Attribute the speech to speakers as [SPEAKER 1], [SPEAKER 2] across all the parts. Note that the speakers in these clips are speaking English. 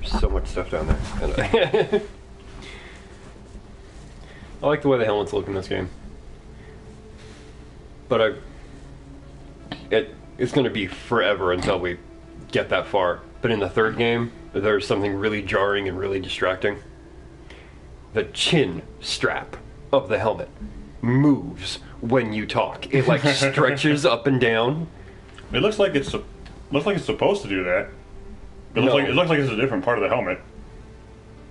[SPEAKER 1] So much stuff down there. And I like the way the helmets look in this game. But it's going to be forever until we get that far. But in the third game, there's something really jarring and really distracting. The chin strap of the helmet moves when you talk. It like stretches up and down.
[SPEAKER 2] It looks like it's supposed to do that. It looks like it's a different part of the helmet.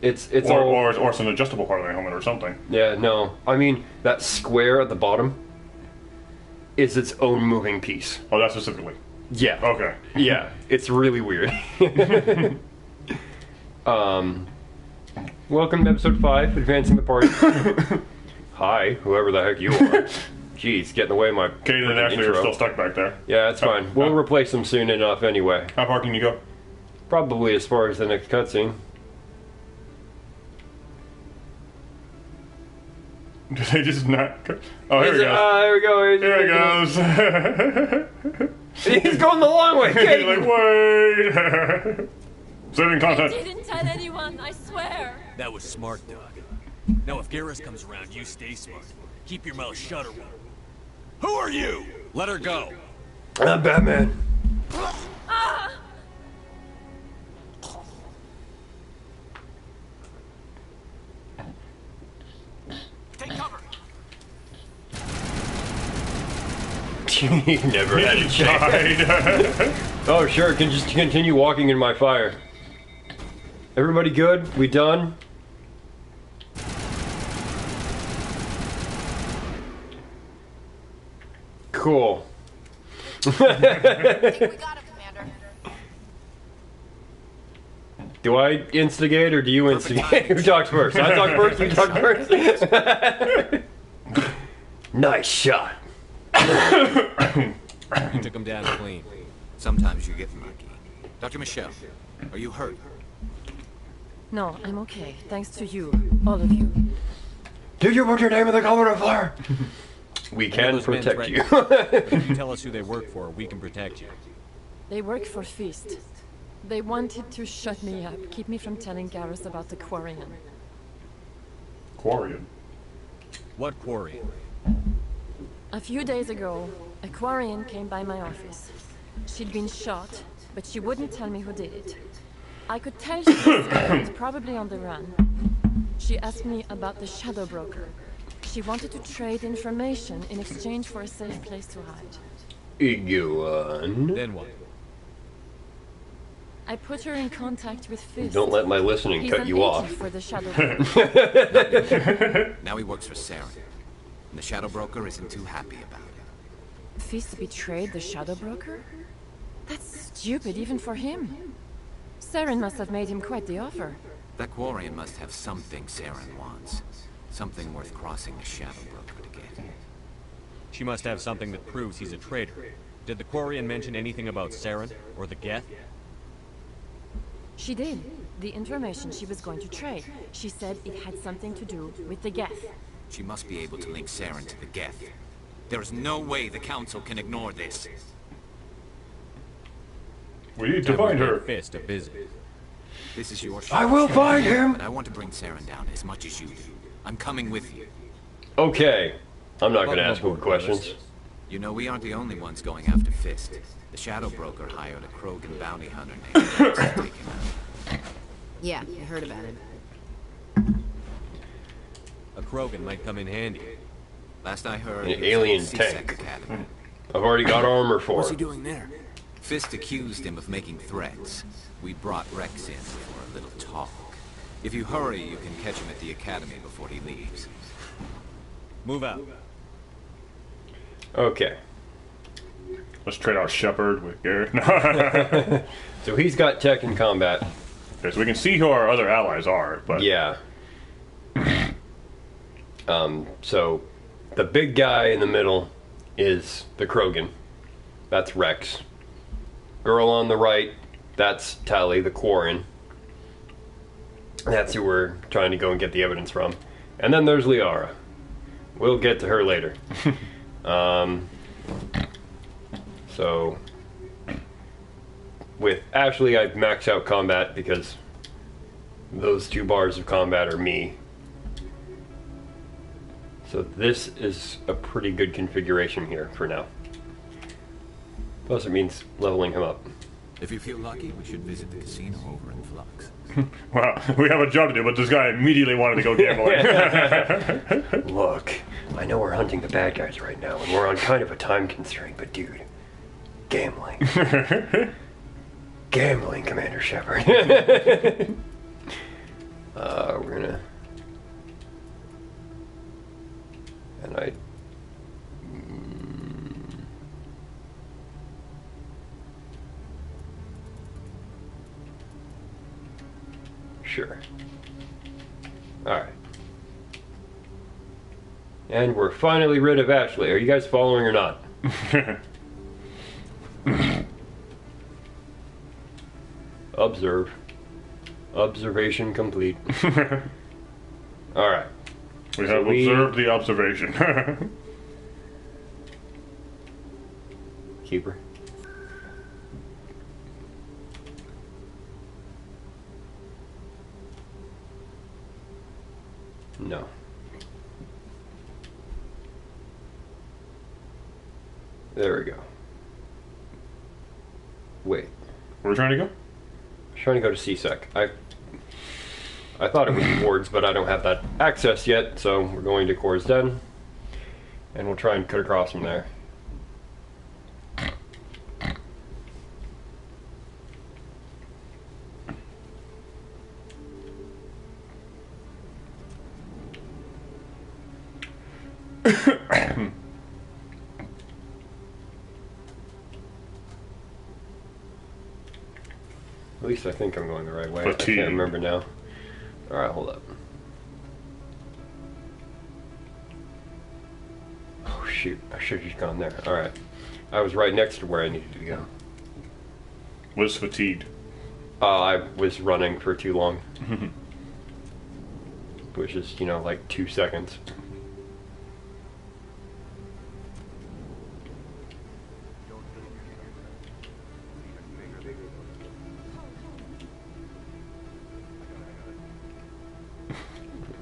[SPEAKER 2] Or it's an adjustable part of the helmet or something.
[SPEAKER 1] Yeah, no. I mean, that square at the bottom is its own moving piece.
[SPEAKER 2] Oh, that specifically?
[SPEAKER 1] Yeah.
[SPEAKER 2] Okay.
[SPEAKER 1] Yeah, it's really weird. Welcome to episode 5, Advancing the Party. Hi, whoever the heck you are. Jeez, get in the way of my
[SPEAKER 2] Kaden and Ashley are still stuck back there.
[SPEAKER 1] Yeah, that's fine. We'll replace them soon enough anyway.
[SPEAKER 2] How far can you go?
[SPEAKER 1] Probably as far as the next cutscene.
[SPEAKER 2] Do they just not... Oh, here we go.
[SPEAKER 1] Here we go.
[SPEAKER 2] Here it goes.
[SPEAKER 1] He's going the long way.
[SPEAKER 2] He's like, wait. Saving content.
[SPEAKER 3] I didn't tell anyone, I swear.
[SPEAKER 4] That was smart, Doug. Now if Garrus comes around, you stay smart. Keep your mouth shut or what? Who are you? Let her go.
[SPEAKER 1] I'm Batman.
[SPEAKER 3] Ah!
[SPEAKER 4] Take cover.
[SPEAKER 1] You never had a chance. Oh, sure. Can just continue walking in my fire. Everybody good? We done? Cool.
[SPEAKER 3] We got it, Commander.
[SPEAKER 1] Do I instigate or do you instigate? Who talks first? I talk first, you talk first? Nice shot.
[SPEAKER 4] You took him down clean.
[SPEAKER 5] Sometimes you get lucky. Dr. Michelle, are you hurt?
[SPEAKER 3] No, I'm okay. Thanks to you. All of you.
[SPEAKER 1] Did you put your name in the comment of fire? We can protect you.
[SPEAKER 4] If you tell us who they work for, we can protect you.
[SPEAKER 3] They work for Feast. They wanted to shut me up, keep me from telling Garrus about the Quarian.
[SPEAKER 2] Quarian?
[SPEAKER 4] What Quarian?
[SPEAKER 3] A few days ago, a Quarian came by my office. She'd been shot, but she wouldn't tell me who did it. I could tell she was scared, probably on the run. She asked me about the Shadow Broker. She wanted to trade information in exchange for a safe place to hide.
[SPEAKER 1] Iguan.
[SPEAKER 4] Then what?
[SPEAKER 3] I put her in contact with Fist.
[SPEAKER 1] Don't let my listening
[SPEAKER 3] He's
[SPEAKER 1] cut
[SPEAKER 3] an
[SPEAKER 1] you off.
[SPEAKER 3] agent for the Shadow Broker.
[SPEAKER 5] Now he works for Saren. And the Shadow Broker isn't too happy about it.
[SPEAKER 3] Fist betrayed the Shadow Broker? That's stupid even for him. Saren must have made him quite the offer.
[SPEAKER 5] That Quarian must have something Saren wants. Something worth crossing the Shadow Broker to get.
[SPEAKER 4] She must have something that proves he's a traitor. Did the Quarian mention anything about Saren or the Geth?
[SPEAKER 3] She did. The information she was going to trade. She said it had something to do with the Geth.
[SPEAKER 5] She must be able to link Saren to the Geth. There is no way the Council can ignore this.
[SPEAKER 2] We need to find her.
[SPEAKER 4] Fist a visit.
[SPEAKER 5] This is your
[SPEAKER 1] I will find him!
[SPEAKER 5] But I want to bring Saren down as much as you do. I'm coming with you.
[SPEAKER 1] Okay. I'm not going to ask more questions.
[SPEAKER 5] You know, we aren't the only ones going after Fist. The Shadow Broker hired a Krogan bounty hunter named Rex to take him out.
[SPEAKER 6] Yeah, I heard about it.
[SPEAKER 4] A Krogan might come in handy.
[SPEAKER 5] Last I heard,
[SPEAKER 1] An
[SPEAKER 5] he was
[SPEAKER 1] alien
[SPEAKER 5] at the C-Sec
[SPEAKER 1] tank.
[SPEAKER 5] Academy.
[SPEAKER 1] I've already got armor for
[SPEAKER 5] What's
[SPEAKER 1] it.
[SPEAKER 5] he doing there? Fist accused him of making threats. We brought Rex in for a little talk. If you hurry, you can catch him at the academy before he leaves.
[SPEAKER 4] Move out.
[SPEAKER 1] Okay.
[SPEAKER 2] Let's trade out Shepard with Garrett.
[SPEAKER 1] So he's got tech and combat.
[SPEAKER 2] Okay, so we can see who our other allies are, but...
[SPEAKER 1] Yeah. So the big guy in the middle is the Krogan. That's Rex. Girl on the right, that's Tali, the Quarian. That's who we're trying to go and get the evidence from. And then there's Liara. We'll get to her later. So with Ashley, I've maxed out combat because those 2 bars of combat are me. So this is a pretty good configuration here for now. Plus it means leveling him up.
[SPEAKER 5] If you feel lucky, we should visit the casino over in Flux.
[SPEAKER 2] Wow, we have a job to do, but this guy immediately wanted to go gambling.
[SPEAKER 1] Look, I know we're hunting the bad guys right now, and we're on kind of a time constraint, but dude, gambling. Gambling, Commander Shepard. We're gonna... And I... Sure. Alright. And we're finally rid of Ashley. Are you guys following or not? Observe. Observation complete. Alright.
[SPEAKER 2] We have observed the observation.
[SPEAKER 1] Keeper. No. There we go. Wait.
[SPEAKER 2] Where are we trying to go?
[SPEAKER 1] I'm trying to go to CSEC. I thought it was wards, but I don't have that access yet, so we're going to Core's Den. And we'll try and cut across from there. At least I think I'm going the right way. I can't remember now. Alright, hold up. Oh shoot, I should have just gone there. Alright. I was right next to where I needed to go.
[SPEAKER 2] Was fatigued.
[SPEAKER 1] I was running for too long. Which is, you know, like 2 seconds.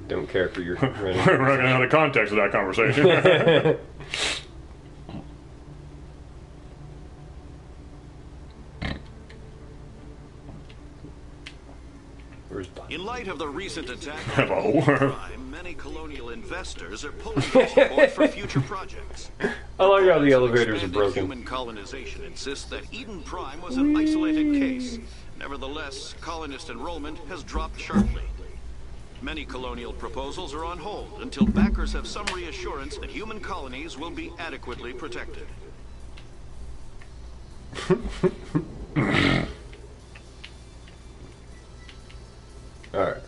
[SPEAKER 1] Don't care for your running.
[SPEAKER 2] We're running out of context of that conversation.
[SPEAKER 7] In light of the recent attack
[SPEAKER 2] Hello.
[SPEAKER 7] on crime, many colonial investors are pulling their support for future projects.
[SPEAKER 1] I like how the
[SPEAKER 7] Proponents of
[SPEAKER 1] elevators are
[SPEAKER 7] expanded
[SPEAKER 1] broken.
[SPEAKER 7] Human colonization insist that Eden Prime was an isolated case. Nevertheless, colonist enrollment has dropped sharply. Many colonial proposals are on hold until backers have some reassurance that human colonies will be adequately protected.
[SPEAKER 1] Alright.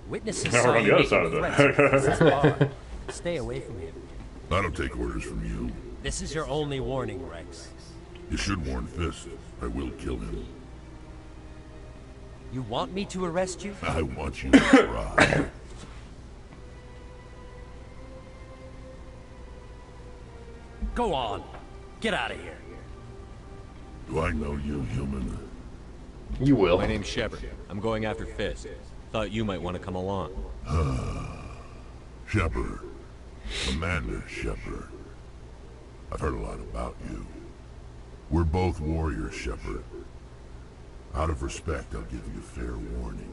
[SPEAKER 8] Witnesses
[SPEAKER 2] Now
[SPEAKER 8] saw
[SPEAKER 2] we're on
[SPEAKER 8] you
[SPEAKER 2] the other
[SPEAKER 8] making
[SPEAKER 2] side of
[SPEAKER 8] threats
[SPEAKER 2] that.
[SPEAKER 8] at this bar. Stay away from him.
[SPEAKER 9] I don't take orders from you.
[SPEAKER 8] This is your only warning, Rex.
[SPEAKER 9] You should warn Fist. I will kill him.
[SPEAKER 8] You want me to arrest you?
[SPEAKER 9] I want you to try.
[SPEAKER 8] Go on. Get out of here.
[SPEAKER 9] Do I know you, human?
[SPEAKER 1] You will.
[SPEAKER 4] My name's Shepard. I'm going after Fist. Thought you might want to come along.
[SPEAKER 9] Shepard. Commander Shepard. I've heard a lot about you. We're both warriors, Shepard. Out of respect, I'll give you fair warning.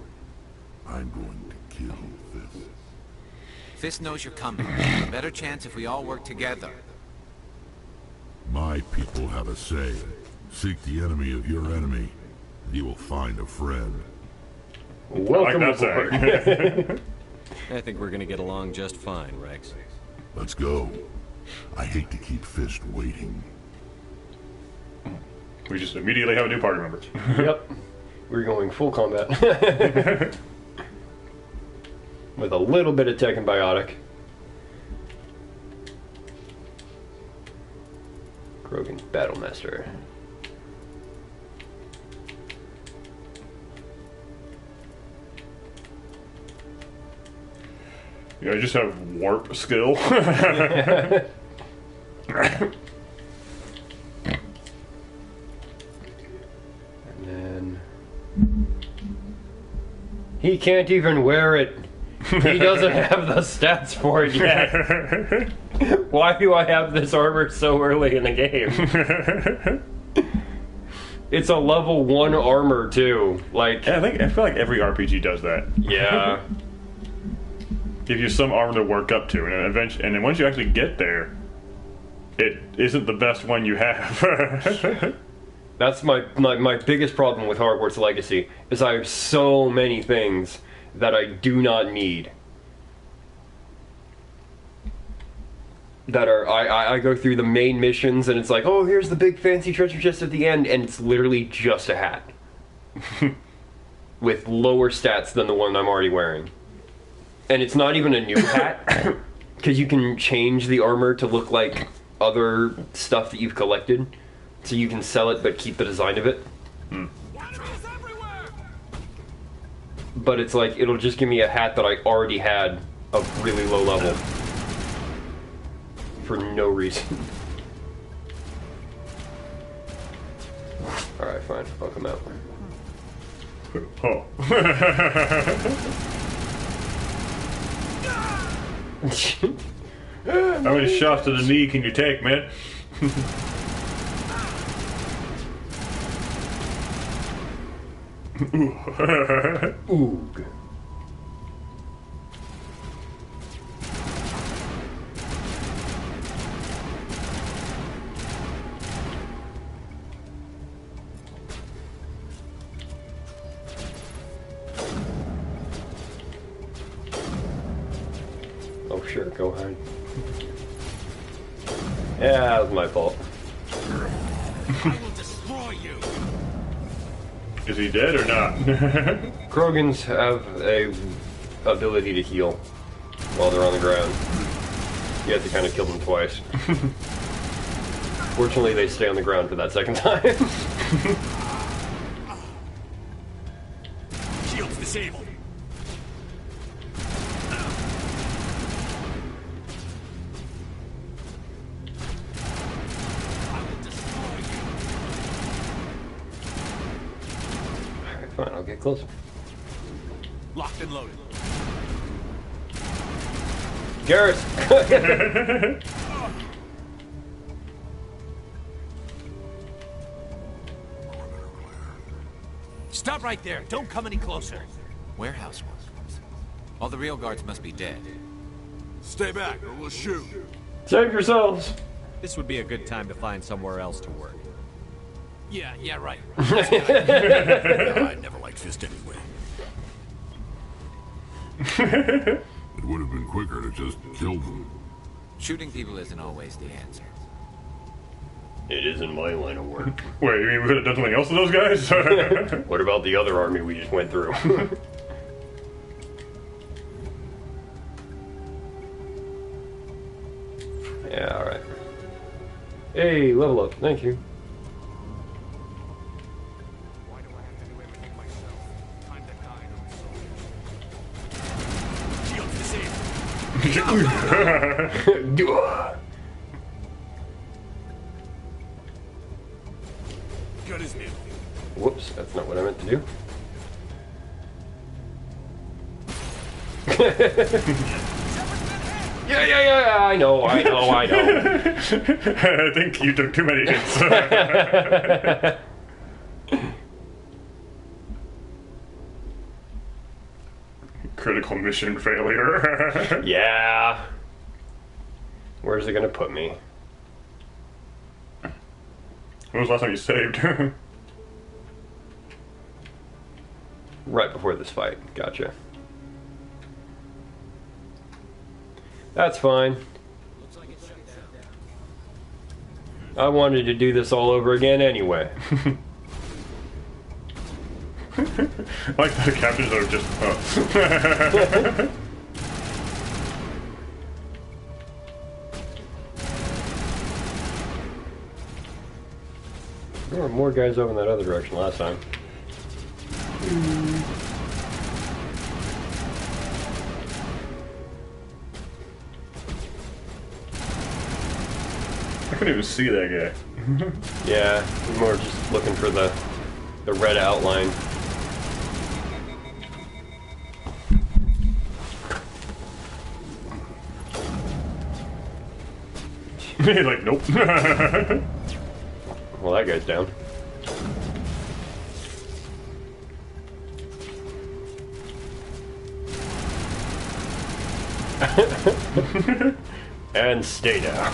[SPEAKER 9] I'm going to kill Fist.
[SPEAKER 5] Fist knows you're coming. A better chance if we all work together.
[SPEAKER 9] My people have a saying. Seek the enemy of your enemy, and you will find a friend.
[SPEAKER 1] Welcome
[SPEAKER 2] I like that
[SPEAKER 1] aboard.
[SPEAKER 2] saying.
[SPEAKER 4] I think we're gonna get along just fine, Rex.
[SPEAKER 9] Let's go. I hate to keep Fist waiting.
[SPEAKER 2] We just immediately have a new party member.
[SPEAKER 1] Yep. We're going full combat. With a little bit of tech and biotic. Krogan's Battlemaster.
[SPEAKER 2] Yeah, I just have warp skill.
[SPEAKER 1] And then he can't even wear it. He doesn't have the stats for it yet. Why do I have this armor so early in the game? It's a level 1 armor too. Like,
[SPEAKER 2] yeah, I feel like every RPG does that.
[SPEAKER 1] Yeah.
[SPEAKER 2] Give you some armor to work up to, and then once you actually get there, it isn't the best one you have.
[SPEAKER 1] That's my biggest problem with Hogwarts Legacy, is I have so many things that I do not need. That are, I go through the main missions and it's like, oh, here's the big fancy treasure chest at the end, and it's literally just a hat. With lower stats than the one I'm already wearing. And it's not even a new hat, because you can change the armor to look like other stuff that you've collected. So you can sell it but keep the design of it. But it's like, it'll just give me a hat that I already had of really low level. For no reason. Alright, fine. I'll come out.
[SPEAKER 2] Oh. How many shots to the knee can you take, man?
[SPEAKER 1] Oog. Oh, sure, go ahead. Yeah, that was my fault.
[SPEAKER 4] I will destroy you.
[SPEAKER 2] Is he dead or not?
[SPEAKER 1] Krogans have a ability to heal while they're on the ground. You have to kind of kill them twice. Fortunately, they stay on the ground for that second time.
[SPEAKER 4] Shields disabled.
[SPEAKER 1] Fine, I'll get closer.
[SPEAKER 4] Locked and loaded.
[SPEAKER 1] Garrus!
[SPEAKER 4] Stop right there. Don't come any closer.
[SPEAKER 5] Warehouse workers. All the real guards must be dead.
[SPEAKER 4] Stay back or we'll shoot.
[SPEAKER 1] Save yourselves!
[SPEAKER 8] This would be a good time to find somewhere else to work.
[SPEAKER 4] Yeah, right.
[SPEAKER 9] I never liked Fist anyway. It would have been quicker to just kill them.
[SPEAKER 5] Shooting people isn't always the answer.
[SPEAKER 1] It isn't my line of work.
[SPEAKER 2] Wait, you mean we could have done something else to those guys?
[SPEAKER 1] What about the other army we just went through? Yeah, alright. Hey, level up, thank you.
[SPEAKER 4] Why do I have to do everything myself? Time to die on the soul. Good as new.
[SPEAKER 1] Whoops, that's not what I meant to do. Yeah, I know.
[SPEAKER 2] I think you took too many hits. Critical mission failure.
[SPEAKER 1] Yeah. Where's it gonna put me?
[SPEAKER 2] When was the last time you saved?
[SPEAKER 1] Right before this fight. Gotcha. That's fine. I wanted to do this all over again anyway.
[SPEAKER 2] Like the captains are just...
[SPEAKER 1] There were more guys over in that other direction last time.
[SPEAKER 2] I couldn't even see that guy.
[SPEAKER 1] Yeah, we're more just looking for the the red outline.
[SPEAKER 2] Like, nope.
[SPEAKER 1] Well, that guy's down. And stay down.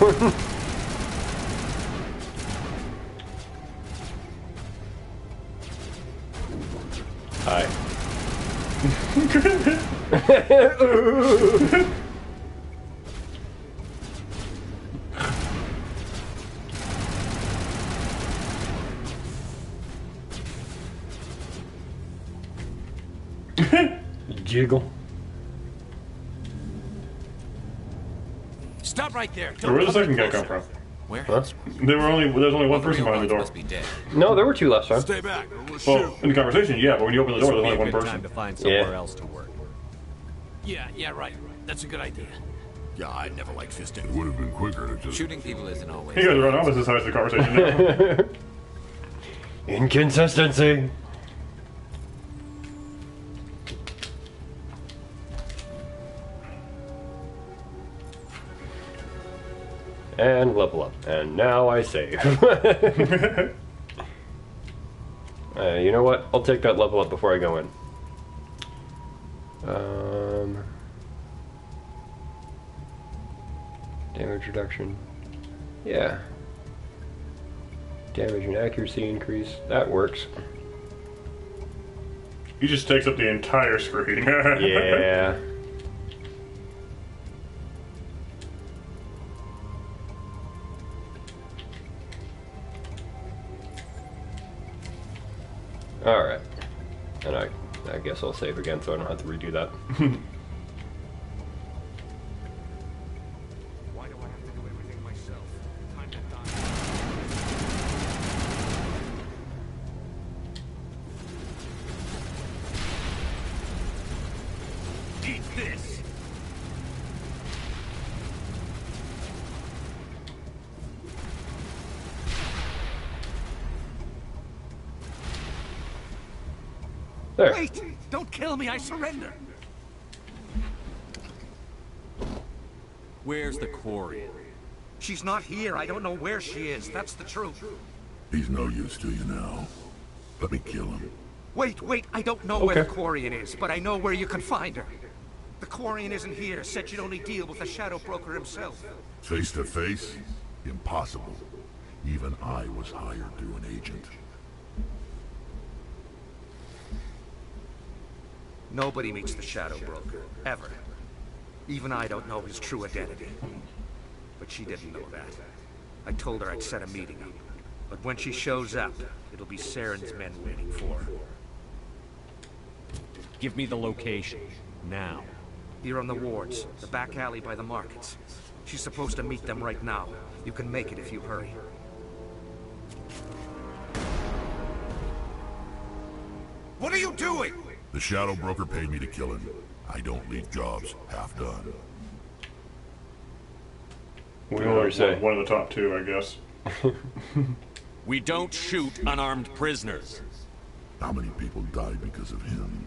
[SPEAKER 1] Hi. Jiggle.
[SPEAKER 4] Stop right there.
[SPEAKER 2] So where did the second guy come from?
[SPEAKER 5] Where?
[SPEAKER 1] Huh?
[SPEAKER 2] There's only one person behind the door.
[SPEAKER 5] Must be dead.
[SPEAKER 1] No, there were two last time.
[SPEAKER 4] Stay back, or we'll
[SPEAKER 2] Well,
[SPEAKER 4] shoot.
[SPEAKER 2] in the conversation, yeah, but when you open the door, there's only one
[SPEAKER 8] Time
[SPEAKER 2] person.
[SPEAKER 8] to find somewhere
[SPEAKER 1] Yeah.
[SPEAKER 8] else to work.
[SPEAKER 4] Yeah, right. That's a good idea.
[SPEAKER 7] Yeah, I never liked fisting.
[SPEAKER 9] It would have been quicker to just...
[SPEAKER 5] Shooting people isn't always.
[SPEAKER 2] You guys are on opposite sides of the conversation now.
[SPEAKER 1] Inconsistency. And level up. And now I save. You know what? I'll take that level up before I go in. Damage reduction. Yeah. Damage and accuracy increase. That works.
[SPEAKER 2] He just takes up the entire screen.
[SPEAKER 1] Yeah. Alright. And I guess I'll save again so I don't have to redo that.
[SPEAKER 4] Why do I have to do everything myself? Time to die. Eat this.
[SPEAKER 1] There.
[SPEAKER 4] Wait! Don't kill me, I surrender!
[SPEAKER 8] Where's the Quarian?
[SPEAKER 10] She's not here. I don't know where she is. That's the truth.
[SPEAKER 9] He's no use to you now. Let me kill him.
[SPEAKER 10] Wait. I don't know where the Quarian is, but I know where you can find her. The Quarian isn't here. Said she'd only deal with the Shadow Broker himself.
[SPEAKER 9] Face to face? Impossible. Even I was hired through an agent.
[SPEAKER 10] Nobody meets the Shadow Broker, ever. Even I don't know his true identity. But she didn't know that. I told her I'd set a meeting up. But when she shows up, it'll be Saren's men waiting for her.
[SPEAKER 8] Give me the location. Now.
[SPEAKER 10] Here on the wards, the back alley by the markets. She's supposed to meet them right now. You can make it if you hurry. What are you doing?
[SPEAKER 9] The Shadow Broker paid me to kill him. I don't leave jobs half done.
[SPEAKER 1] What do you want to say?
[SPEAKER 2] One of the top two, I guess.
[SPEAKER 8] We don't shoot unarmed prisoners.
[SPEAKER 9] How many people died because of him?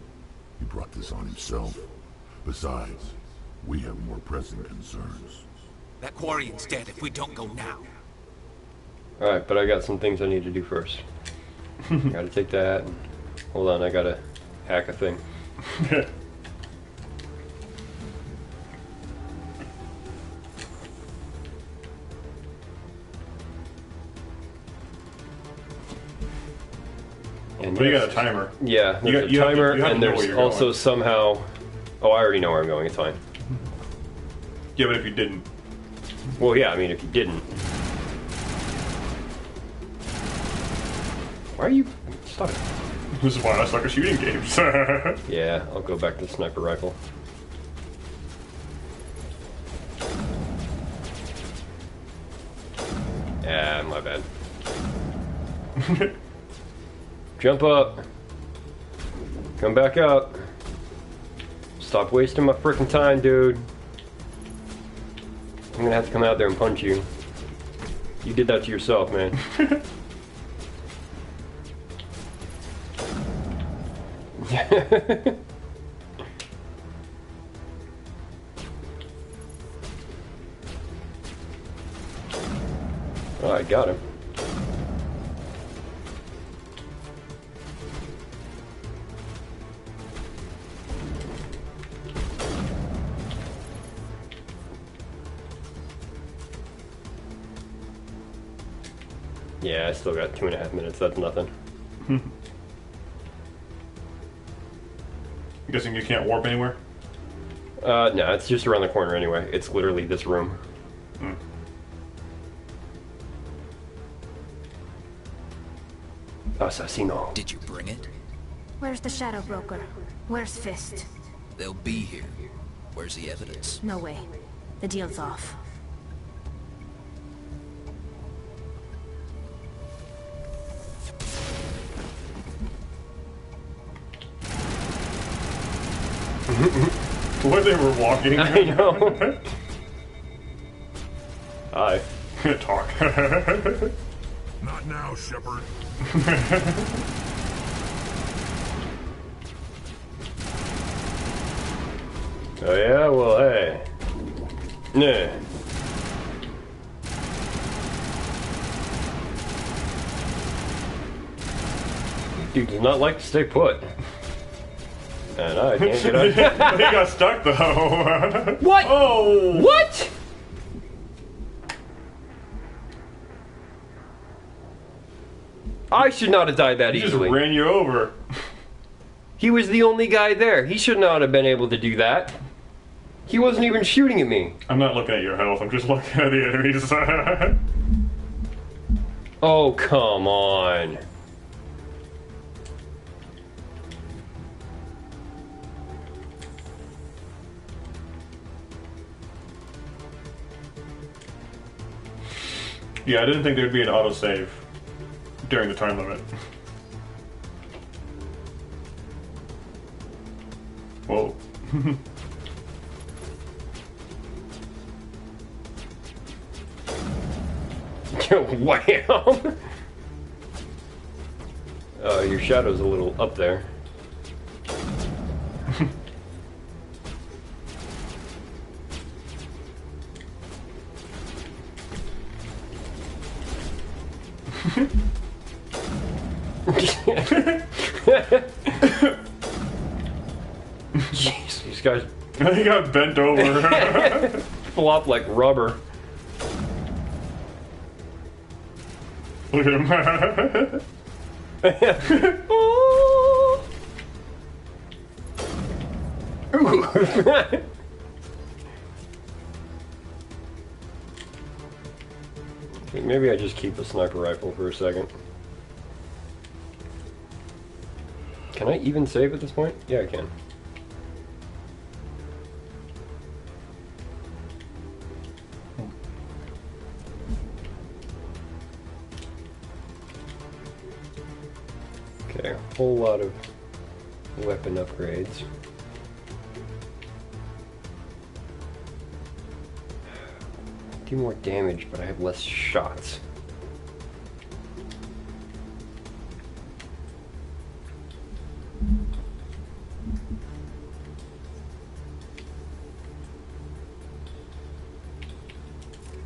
[SPEAKER 9] He brought this on himself. Besides, we have more pressing concerns.
[SPEAKER 5] That Quarian's dead if we don't go now.
[SPEAKER 1] Alright, but I got some things I need to do first. Gotta take that. Hold on, I gotta hack a thing. And
[SPEAKER 2] But you got a timer.
[SPEAKER 1] Yeah,
[SPEAKER 2] You
[SPEAKER 1] there's
[SPEAKER 2] got- you
[SPEAKER 1] a
[SPEAKER 2] have to-
[SPEAKER 1] timer,
[SPEAKER 2] you have to
[SPEAKER 1] and
[SPEAKER 2] know where
[SPEAKER 1] there's
[SPEAKER 2] you're
[SPEAKER 1] also
[SPEAKER 2] going.
[SPEAKER 1] somehow... Oh, I already know where I'm going, it's fine.
[SPEAKER 2] Yeah, but if you didn't.
[SPEAKER 1] Well, yeah, I mean, if you didn't. Why are you... Stop it.
[SPEAKER 2] This is why I suck at shooting games.
[SPEAKER 1] Yeah, I'll go back to the sniper rifle. Yeah, my bad. Jump up. Come back up. Stop wasting my freaking time, dude. I'm gonna have to come out there and punch you. You did that to yourself, man. Oh, I got him. Yeah, I still got 2.5 minutes. That's nothing.
[SPEAKER 2] I'm guessing you can't warp anywhere?
[SPEAKER 1] No, it's just around the corner anyway. It's literally this room. Assassino.
[SPEAKER 5] Did you bring it?
[SPEAKER 6] Where's the Shadow Broker? Where's Fist?
[SPEAKER 5] They'll be here. Where's the evidence?
[SPEAKER 6] No way. The deal's off.
[SPEAKER 2] The way they were walking.
[SPEAKER 1] I know. Hi.
[SPEAKER 2] Talk.
[SPEAKER 9] Not now, Shepard.
[SPEAKER 1] Oh yeah, well hey. Nah. Dude does not like to stay put. And I can't get out.
[SPEAKER 2] He got stuck though.
[SPEAKER 1] What?
[SPEAKER 2] Oh!
[SPEAKER 1] What? I should not have died that
[SPEAKER 2] He just
[SPEAKER 1] easily.
[SPEAKER 2] ran you over.
[SPEAKER 1] He was the only guy there. He should not have been able to do that. He wasn't even shooting at me.
[SPEAKER 2] I'm not looking at your health, I'm just looking at the enemies.
[SPEAKER 1] Oh, come on.
[SPEAKER 2] Yeah, I didn't think there'd be an autosave during the time limit. Whoa.
[SPEAKER 1] Wham! Your shadow's a little up there. Jeez, these guys
[SPEAKER 2] He got bent over.
[SPEAKER 1] flop like rubber.
[SPEAKER 2] Look at him.
[SPEAKER 1] Oh. Ooh. Maybe I just keep the sniper rifle for a second. Can I even save at this point? Yeah, I can. Okay, a whole lot of weapon upgrades. Do more damage, but I have less shots.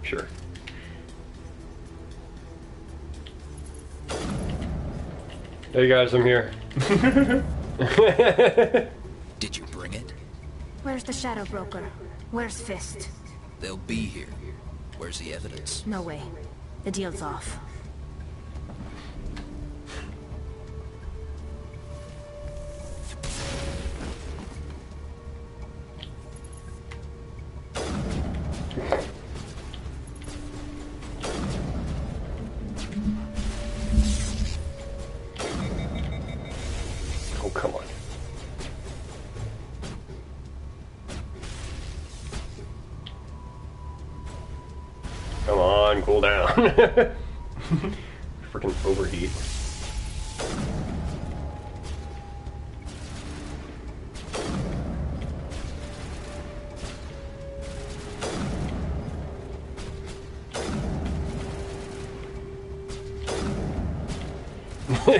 [SPEAKER 1] Sure. Hey guys, I'm here.
[SPEAKER 5] Did you bring it?
[SPEAKER 6] Where's the Shadow Broker? Where's Fist?
[SPEAKER 5] They'll be here. Where's the evidence?
[SPEAKER 6] No way. The deal's off.
[SPEAKER 1] Oh, come on. Come on, cool down. Freaking overheat.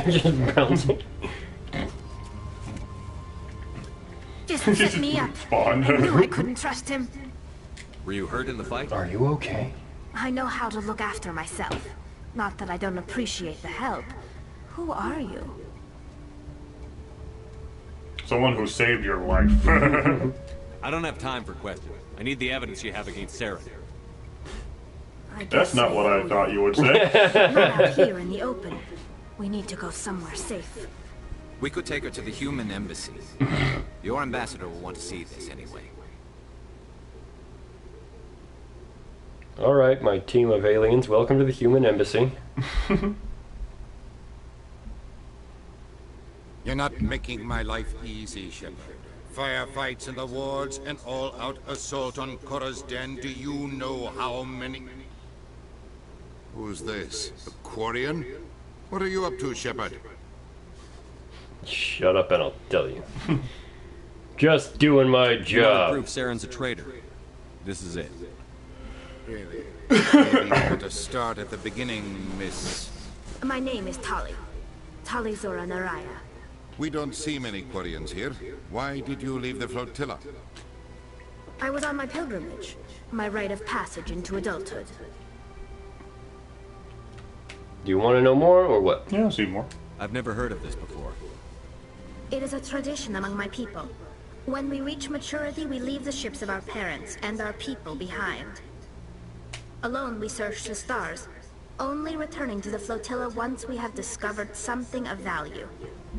[SPEAKER 1] Just bouncing.
[SPEAKER 6] Set me up.
[SPEAKER 2] Spawn.
[SPEAKER 6] I knew I couldn't trust him.
[SPEAKER 4] Were you hurt in the fight?
[SPEAKER 1] Are you okay?
[SPEAKER 6] I know how to look after myself. Not that I don't appreciate the help. Who are you?
[SPEAKER 2] Someone who saved your life.
[SPEAKER 4] I don't have time for questions. I need the evidence you have against Sarah.
[SPEAKER 2] That's not what I thought you would say.
[SPEAKER 6] Not out here in the open. We need to go somewhere safe.
[SPEAKER 5] We could take her to the human embassy. Your ambassador will want to see this anyway.
[SPEAKER 1] Alright, my team of aliens, welcome to the human embassy.
[SPEAKER 11] You're not making my life easy, Shepard. Firefights in the wards, an all-out assault on Korra's den. Do you know how many... Who's this? A Quarian? What are you up to, Shepard?
[SPEAKER 1] Shut up and I'll tell you. Just doing my
[SPEAKER 4] You want to
[SPEAKER 1] job.
[SPEAKER 4] prove Saren's a traitor. This is it.
[SPEAKER 11] Really? Maybe you want to start at the beginning, Miss...
[SPEAKER 6] My name is Tali. Tali Zora Naraya.
[SPEAKER 11] We don't see many Quarians here. Why did you leave the flotilla?
[SPEAKER 6] I was on my pilgrimage. My rite of passage into adulthood.
[SPEAKER 1] Do you want to know more or what?
[SPEAKER 2] Yeah, I'll see more.
[SPEAKER 4] I've never heard of this before.
[SPEAKER 6] It is a tradition among my people. When we reach maturity, we leave the ships of our parents and our people behind. Alone, we search the stars, only returning to the flotilla once we have discovered something of value.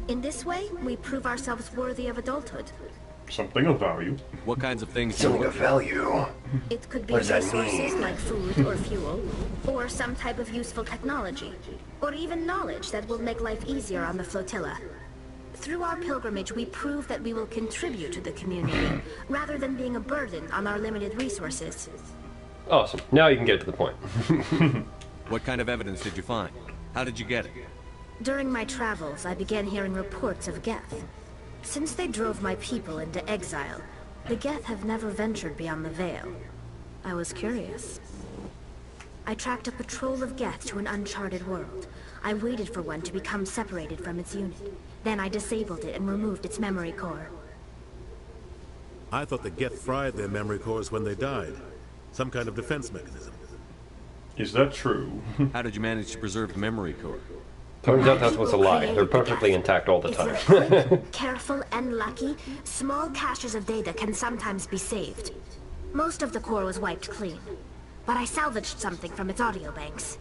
[SPEAKER 6] In this way, we prove ourselves worthy of adulthood.
[SPEAKER 2] Something of value.
[SPEAKER 4] What kinds of things do
[SPEAKER 1] Something
[SPEAKER 4] you
[SPEAKER 1] of
[SPEAKER 4] look
[SPEAKER 1] value.
[SPEAKER 6] It could be
[SPEAKER 1] What does that
[SPEAKER 6] resources
[SPEAKER 1] mean?
[SPEAKER 6] like food or fuel, or some type of useful technology, or even knowledge that will make life easier on the flotilla. Through our pilgrimage, we prove that we will contribute to the community, rather than being a burden on our limited resources.
[SPEAKER 1] Awesome. Now you can get to the point.
[SPEAKER 4] What kind of evidence did you find? How did you get it?
[SPEAKER 6] During my travels, I began hearing reports of Geth. Since they drove my people into exile, the Geth have never ventured beyond the Veil. I was curious. I tracked a patrol of Geth to an uncharted world. I waited for one to become separated from its unit. Then I disabled it and removed its memory core.
[SPEAKER 12] I thought the Geth fried their memory cores when they died. Some kind of defense mechanism.
[SPEAKER 2] Is that true?
[SPEAKER 4] How did you manage to preserve the memory core?
[SPEAKER 1] Turns out that's what's a lie. They're perfectly intact all the
[SPEAKER 6] If
[SPEAKER 1] time.
[SPEAKER 6] you're quick, careful, and lucky, small caches of data can sometimes be saved. Most of the core was wiped clean, but I salvaged something from its audio banks.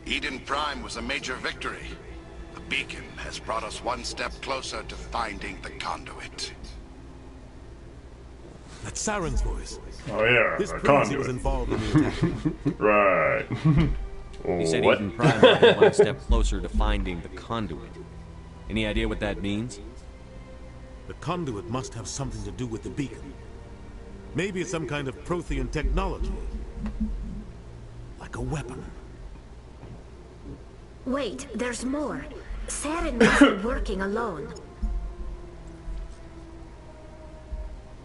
[SPEAKER 11] Eden Prime was a major victory. The beacon has brought us one step closer to finding the conduit.
[SPEAKER 12] That's Saren's voice.
[SPEAKER 2] Oh yeah,
[SPEAKER 12] This
[SPEAKER 2] a
[SPEAKER 12] previously was
[SPEAKER 2] conduit.
[SPEAKER 12] involved in the attack.
[SPEAKER 2] Right.
[SPEAKER 4] You said
[SPEAKER 1] What?
[SPEAKER 4] Eden Prime might be one step closer to finding the conduit. Any idea what that means?
[SPEAKER 12] The conduit must have something to do with the beacon. Maybe it's some kind of Prothean technology. Like a weapon.
[SPEAKER 6] Wait, there's more. Saren wasn't working alone.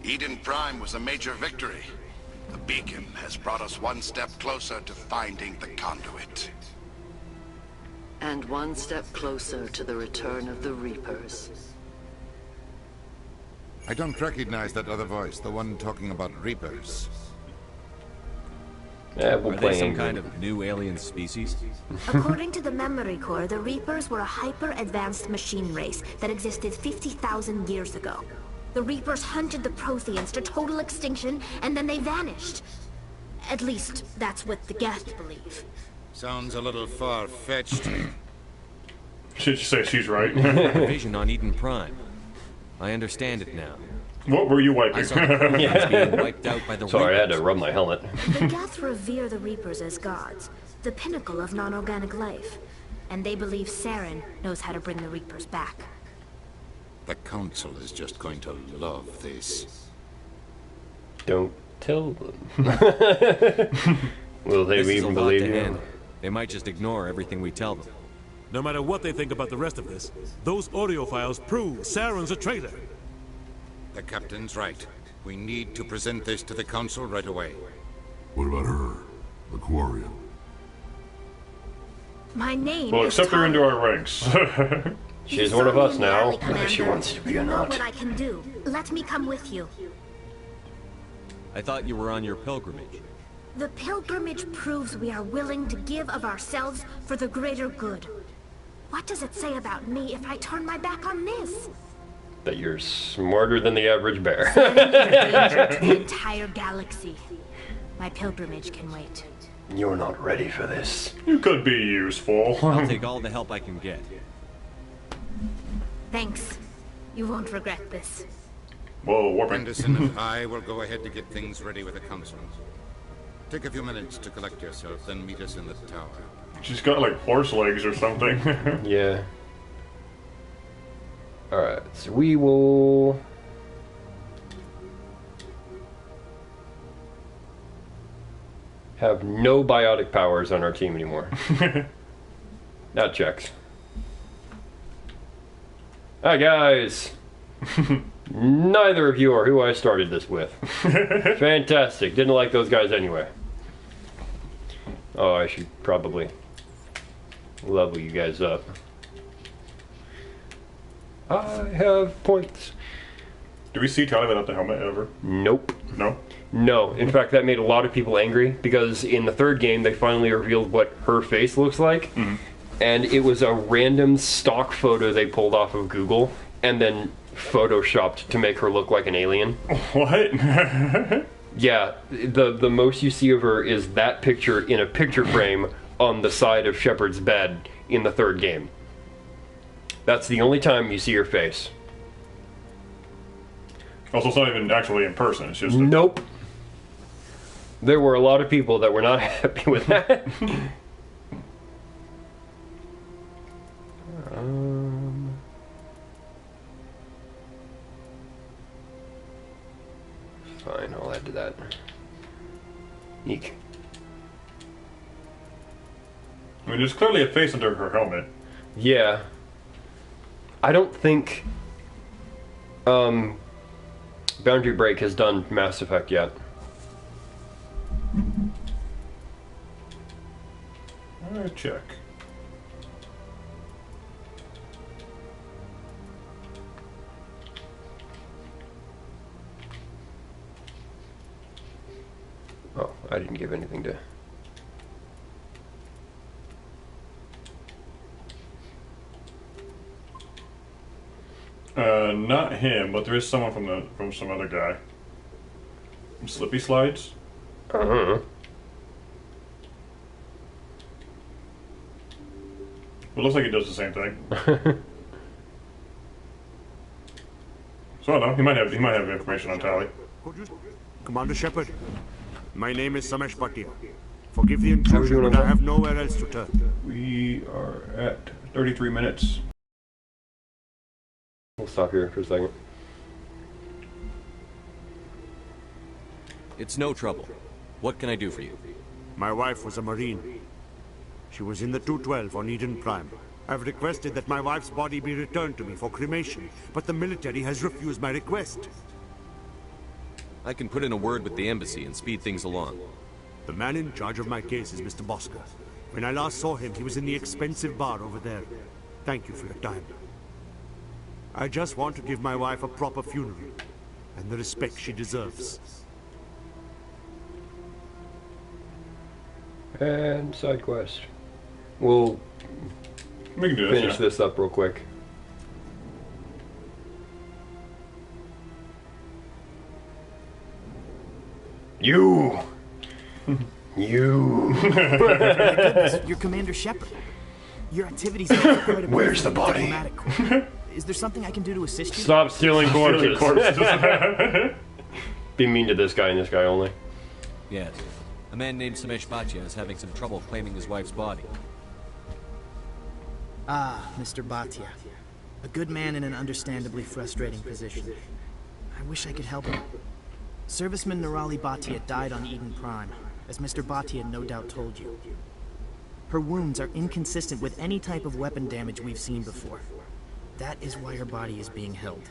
[SPEAKER 11] Eden Prime was a major victory. The beacon has brought us one step closer to finding the conduit.
[SPEAKER 13] And one step closer to the return of the Reapers.
[SPEAKER 11] I don't recognize that other voice, the one talking about Reapers.
[SPEAKER 1] Yeah, we'll
[SPEAKER 4] Are
[SPEAKER 1] play
[SPEAKER 4] they some
[SPEAKER 1] England.
[SPEAKER 4] kind of new alien species?
[SPEAKER 6] According to the memory core, the Reapers were a hyper-advanced machine race that existed 50,000 years ago. The Reapers hunted the Protheans to total extinction, and then they vanished. At least, that's what the Geth believe.
[SPEAKER 11] Sounds a little far-fetched.
[SPEAKER 2] Should you say she's right?
[SPEAKER 4] Vision on Eden Prime. I understand it now.
[SPEAKER 2] What were you wiping?
[SPEAKER 4] I saw the Protheans being wiped out by the
[SPEAKER 1] Sorry, I had to
[SPEAKER 4] Reapers.
[SPEAKER 1] rub my helmet.
[SPEAKER 6] The Geth revere the Reapers as gods, the pinnacle of non-organic life. And they believe Saren knows how to bring the Reapers back.
[SPEAKER 11] The Council is just going to love this.
[SPEAKER 1] Don't tell them. Will they
[SPEAKER 4] This is a
[SPEAKER 1] even
[SPEAKER 4] lot
[SPEAKER 1] believe
[SPEAKER 4] to
[SPEAKER 1] you?
[SPEAKER 4] handle. They might just ignore everything we tell them.
[SPEAKER 12] No matter what they think about the rest of this, those audio files prove Saren's a traitor.
[SPEAKER 11] The Captain's right. We need to present this to the Council right away.
[SPEAKER 9] What about her? The Quarian?
[SPEAKER 6] My name
[SPEAKER 2] Well,
[SPEAKER 6] is
[SPEAKER 2] accept her
[SPEAKER 6] Tali.
[SPEAKER 2] into our ranks.
[SPEAKER 1] She's
[SPEAKER 6] You
[SPEAKER 1] one
[SPEAKER 6] saw
[SPEAKER 1] of
[SPEAKER 6] me
[SPEAKER 1] us
[SPEAKER 6] in the
[SPEAKER 1] now.
[SPEAKER 6] alley,
[SPEAKER 1] She
[SPEAKER 6] Commander.
[SPEAKER 1] wants to be
[SPEAKER 6] You
[SPEAKER 1] or
[SPEAKER 6] know
[SPEAKER 1] not.
[SPEAKER 6] what I can do. Let me come with you.
[SPEAKER 4] I thought you were on your pilgrimage.
[SPEAKER 6] The pilgrimage proves we are willing to give of ourselves for the greater good. What does it say about me if I turn my back on this?
[SPEAKER 1] That you're smarter than the average bear.
[SPEAKER 6] Danger to the entire galaxy. My pilgrimage can wait.
[SPEAKER 1] You're not ready for this.
[SPEAKER 2] You could be useful.
[SPEAKER 4] I'll take all the help I can get.
[SPEAKER 6] Thanks. You won't regret this.
[SPEAKER 2] Whoa, warping.
[SPEAKER 11] Anderson and I will go ahead to get things ready with the council. Take a few minutes to collect yourself, then meet us in the tower.
[SPEAKER 2] She's got like horse legs or something.
[SPEAKER 1] Yeah. Alright, so we will... have no biotic powers on our team anymore. That checks. Hi guys! Neither of you are who I started this with. Fantastic. Didn't like those guys anyway. Oh, I should probably level you guys up. I have points.
[SPEAKER 2] Do we see Tali without the helmet ever?
[SPEAKER 1] Nope.
[SPEAKER 2] No?
[SPEAKER 1] No. In fact, that made a lot of people angry because in the third game they finally revealed what her face looks like.
[SPEAKER 2] Mm-hmm. And
[SPEAKER 1] it was a random stock photo they pulled off of Google and then photoshopped to make her look like an alien.
[SPEAKER 2] What?
[SPEAKER 1] Yeah, the most you see of her is that picture in a picture frame on the side of Shepard's bed in the third game. That's the only time you see her face.
[SPEAKER 2] Also, it's not even actually in person, it's just...
[SPEAKER 1] Nope. There were a lot of people that were not happy with that. Fine, I'll add to that. Eek.
[SPEAKER 2] I mean, there's clearly a face under her helmet.
[SPEAKER 1] Yeah. I don't think Boundary Break has done Mass Effect yet.
[SPEAKER 2] Alright, check.
[SPEAKER 1] Oh, I didn't give anything to...
[SPEAKER 2] Not him, but there is someone from some other guy. Slippy Slides?
[SPEAKER 1] Uh-huh.
[SPEAKER 2] Well, it looks like he does the same thing. So I don't know, he might have information on Tali.
[SPEAKER 14] Commander Shepard, my name is Samesh Bhatia. Forgive the intrusion, but I have nowhere else to turn.
[SPEAKER 2] We are at 33 minutes.
[SPEAKER 1] We'll stop here for a second.
[SPEAKER 4] It's no trouble. What can I do for you?
[SPEAKER 14] My wife was a Marine. She was in the 212 on Eden Prime. I've requested that my wife's body be returned to me for cremation, but the military has refused my request.
[SPEAKER 4] I can put in a word with the embassy and speed things along.
[SPEAKER 14] The man in charge of my case is Mr. Bosker. When I last saw him, he was in the expensive bar over there. Thank you for your time. I just want to give my wife a proper funeral, and the respect she deserves.
[SPEAKER 1] And side quest. We'll
[SPEAKER 2] We can do
[SPEAKER 1] finish this up real quick. You! You!
[SPEAKER 15] My goodness, you're Commander Shepard. Your activities are quite a bit.
[SPEAKER 1] Where's the body?
[SPEAKER 15] Diplomatic corps. Is there something I can do to assist you?
[SPEAKER 1] Stop stealing corpses. Be mean to this guy and this guy only.
[SPEAKER 4] Yes. A man named Samesh Bhatia is having some trouble claiming his wife's body.
[SPEAKER 15] Ah, Mr. Bhatia. A good man in an understandably frustrating position. I wish I could help him. Serviceman Nirali Bhatia died on Eden Prime, as Mr. Bhatia no doubt told you. Her wounds are inconsistent with any type of weapon damage we've seen before. That is why her body is being held.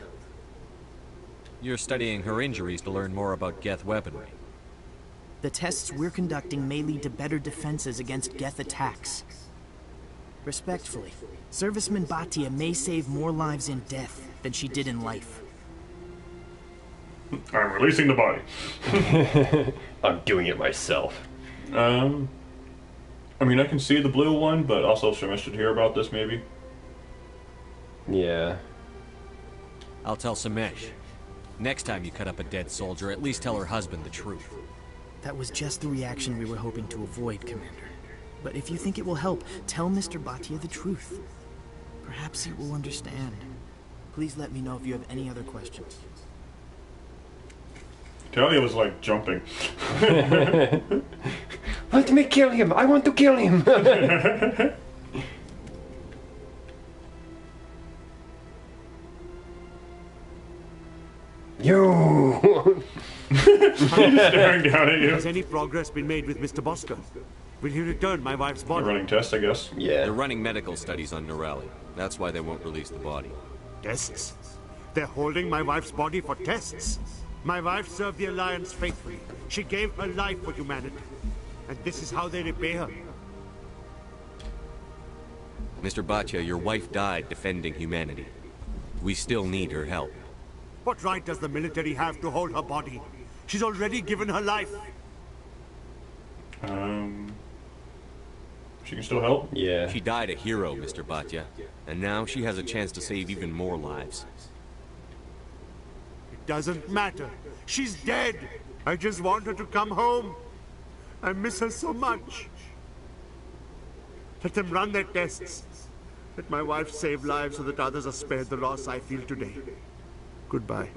[SPEAKER 4] You're studying her injuries to learn more about Geth weaponry.
[SPEAKER 15] The tests we're conducting may lead to better defenses against Geth attacks. Respectfully, Serviceman Bhatia may save more lives in death than she did in life.
[SPEAKER 2] I'm releasing the body.
[SPEAKER 1] I'm doing it myself.
[SPEAKER 2] I mean, I can see the blue one, but also Shemesh should hear about this, maybe.
[SPEAKER 1] Yeah.
[SPEAKER 4] I'll tell Samesh. Next time you cut up a dead soldier, at least tell her husband the truth.
[SPEAKER 15] That was just the reaction we were hoping to avoid, Commander. But if you think it will help, tell Mr. Bhatia the truth. Perhaps he will understand. Please let me know if you have any other questions.
[SPEAKER 2] Talia was like jumping.
[SPEAKER 1] Let me kill him! I want to kill him! You!
[SPEAKER 2] Staring down at you.
[SPEAKER 14] Has any progress been made with Mr. Bosker? Will he return my wife's body?
[SPEAKER 2] They're running tests, I guess.
[SPEAKER 1] Yeah.
[SPEAKER 4] They're running medical studies on Norelli. That's why they won't release the body.
[SPEAKER 14] Tests? They're holding my wife's body for tests? My wife served the Alliance faithfully. She gave her life for humanity. And this is how they repay her.
[SPEAKER 4] Mr. Bhatia, your wife died defending humanity. We still need her help.
[SPEAKER 14] What right does the military have to hold her body? She's already given her life.
[SPEAKER 2] She can still help?
[SPEAKER 1] Yeah.
[SPEAKER 4] She died a hero, Mr. Bhatia. And now she has a chance to save even more lives.
[SPEAKER 14] It doesn't matter. She's dead. I just want her to come home. I miss her so much. Let them run their tests. Let my wife save lives so that others are spared the loss I feel today. Goodbye.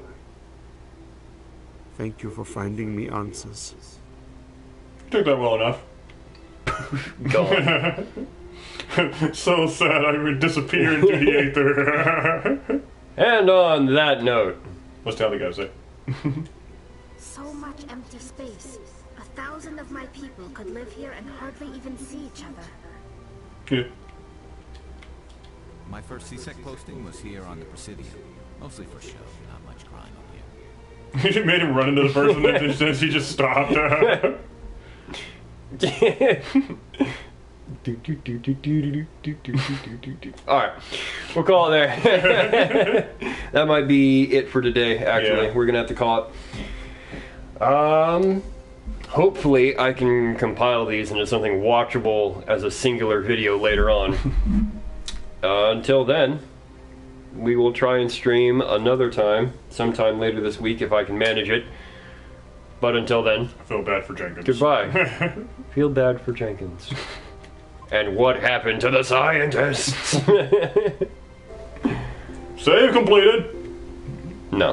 [SPEAKER 14] Thank you for finding me answers.
[SPEAKER 2] Took that well enough.
[SPEAKER 1] Gone.
[SPEAKER 2] So sad I would disappear into the aether.
[SPEAKER 1] And on that note,
[SPEAKER 2] what's Talia gotta say?
[SPEAKER 6] So much empty space. 1,000 of my people could live here and hardly even see each other.
[SPEAKER 2] Good.
[SPEAKER 5] My first CSEC posting was here on the Presidium. Mostly for show, not much crying on here.
[SPEAKER 2] You made him run into the person that he just stopped.
[SPEAKER 1] Alright, we'll call it there. That might be it for today, actually.
[SPEAKER 2] Yeah.
[SPEAKER 1] We're gonna have to call it. Hopefully I can compile these into something watchable as a singular video later on. Until then, we will try and stream another time, sometime later this week if I can manage it. But until then,
[SPEAKER 2] I feel bad for Jenkins.
[SPEAKER 1] Goodbye. Feel bad for Jenkins. And what happened to the scientists?
[SPEAKER 2] Save completed.
[SPEAKER 1] No.